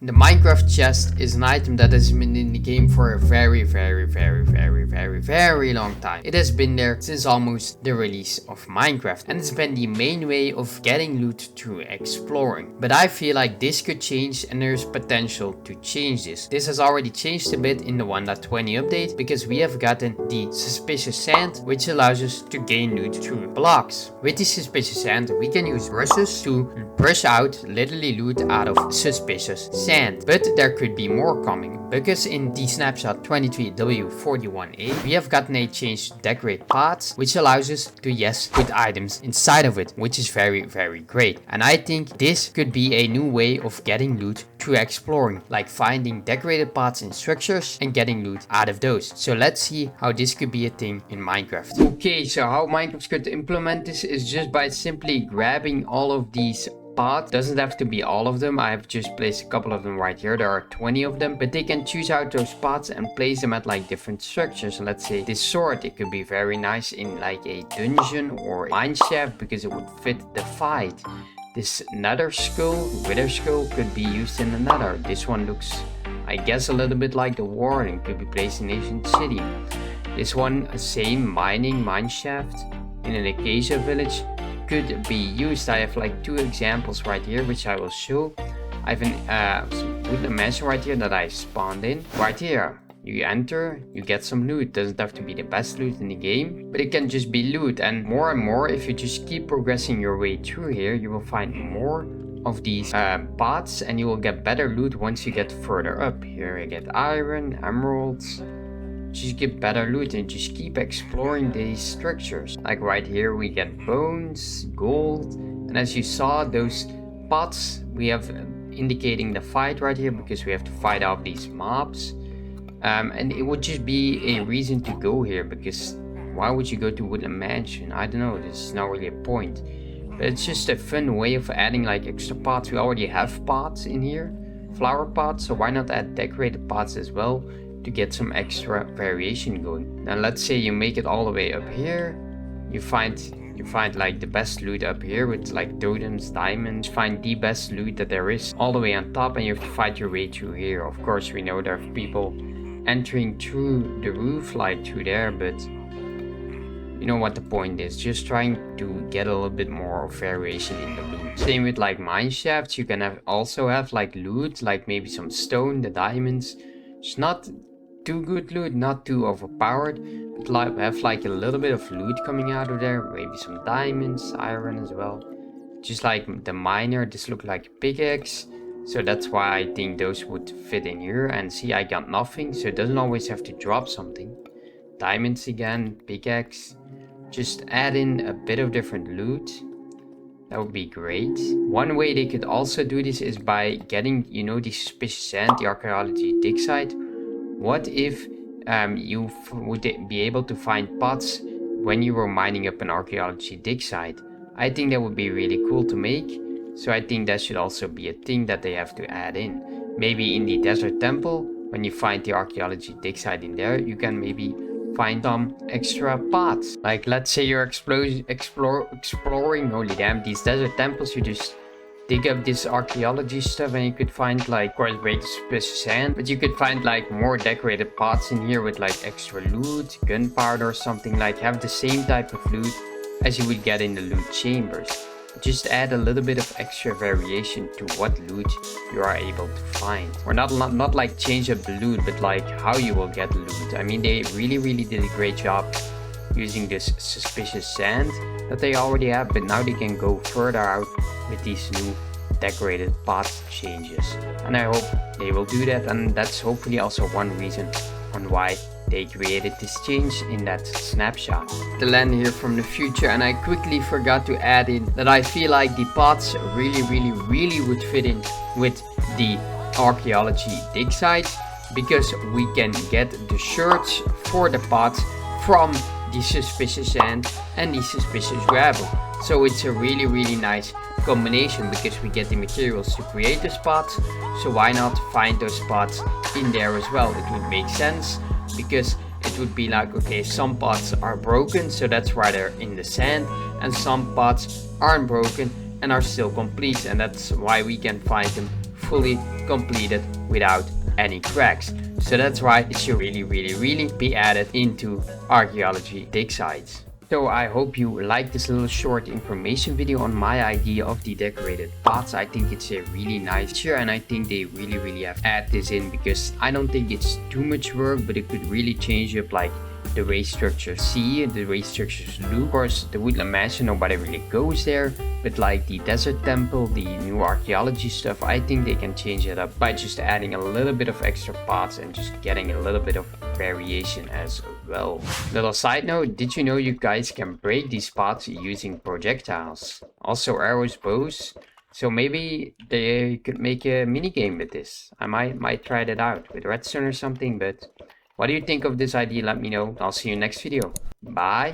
The Minecraft chest is an item that has been in the game for a very long time. It has been there since almost the release of Minecraft, and it's been the main way of getting loot through exploring. But I feel like this could change, and there's potential to change this. This has already changed a bit in the 1.20 update, because we have gotten the suspicious sand, which allows us to gain loot through blocks. With the suspicious sand, we can use brushes to brush out literally loot out of suspicious sand. But there could be more coming, because in the snapshot 23W41A we have gotten a changed decorate paths, which allows us to put items inside of it, which is very great. And I think this could be a new way of getting loot through exploring, like finding decorated paths in structures and getting loot out of those. So let's see how this could be a thing in Minecraft. Okay, so how Minecraft could implement this is just by simply grabbing all of these paths. Doesn't have to be all of them. I have just placed a couple of them right here. There are 20 of them, but they can choose out those paths and place them at like different structures. Let's say this sword, it could be very nice in like a dungeon or mine shaft because it would fit the fight. This nether skull, wither skull, could be used in the nether. This one looks, I guess, a little bit like the ward and could be placed in ancient city. This one, same mine shaft in an acacia village, could be used. I have like 2 examples right here, which I will show. I have a mansion right here that I spawned in. Right here, you enter, you get some loot. Doesn't have to be the best loot in the game, but it can just be loot. And more, if you just keep progressing your way through here, you will find more of these paths, and you will get better loot once you get further up. Here I get iron, emeralds. Just get better loot and just keep exploring these structures. Like right here we get bones, gold, and as you saw, those pots we have indicating the fight right here because we have to fight off these mobs. And it would just be a reason to go here, because why would you go to Woodland Mansion? I don't know, this is not really a point. But it's just a fun way of adding like extra pots. We already have pots in here, flower pots, so why not add decorated pots as well to get some extra variation going. Now let's say you make it all the way up here, you find like the best loot up here with like totems, diamonds. Find the best loot that there is all the way on top, and you have to fight your way through here. Of course we know there are people entering through the roof like through there, but you know what the point is, just trying to get a little bit more variation in the loot. Same with like mine shafts, you can also have like loot, like maybe some stone, the diamonds. It's not too good loot, not too overpowered, but have like a little bit of loot coming out of there. Maybe some diamonds, iron as well. Just like the miner, this looked like a pickaxe, so that's why I think those would fit in here. And see, I got nothing, so it doesn't always have to drop something. Diamonds again, pickaxe. Just add in a bit of different loot. That would be great. One way they could also do this is by getting, you know, the suspicious sand, the archaeology dig site. What if you would be able to find pots when you were mining up an archaeology dig site? I think that would be really cool to make. So I think that should also be a thing that they have to add in. Maybe in the desert temple, when you find the archaeology dig site in there, you can maybe find some extra pots. Like let's say you're exploring, holy damn, these desert temples, you just dig up this archaeology stuff and you could find like, of course, very suspicious sand, but you could find like more decorated pots in here with like extra loot, gunpowder or something, like have the same type of loot as you would get in the loot chambers. Just add a little bit of extra variation to what loot you are able to find. Or not like change up the loot, but like how you will get loot. I mean, they really did a great job using this suspicious sand that they already have, but now they can go further out with these new decorated path changes. And I hope they will do that, and that's hopefully also one reason on why they created this change in that snapshot. The land here from the future, and I quickly forgot to add in that I feel like the pots really would fit in with the archaeology dig site, because we can get the shirts for the pots from the suspicious sand and the suspicious gravel. So it's a really nice combination, because we get the materials to create the spots. So why not find those spots in there as well? It would make sense, because it would be like, okay, some pots are broken, so that's why they're in the sand, and some pots aren't broken and are still complete, and that's why we can find them fully completed without any cracks. So that's why it should really be added into archaeology dig sites. So I hope you like this little short information video on my idea of the decorated pots. I think it's a really nice feature, and I think they really have to add this in, because I don't think it's too much work, but it could really change up like the way structures see, the way structures look. Of course, the woodland mansion, nobody really goes there, but like the desert temple, the new archaeology stuff, I think they can change it up by just adding a little bit of extra pots and just getting a little bit of variation as well. Little side note, did you know you guys can break these pots using projectiles? Also arrows, bows. So maybe they could make a mini game with this. I might try that out with redstone or something, but what do you think of this idea? Let me know. I'll see you next video. Bye.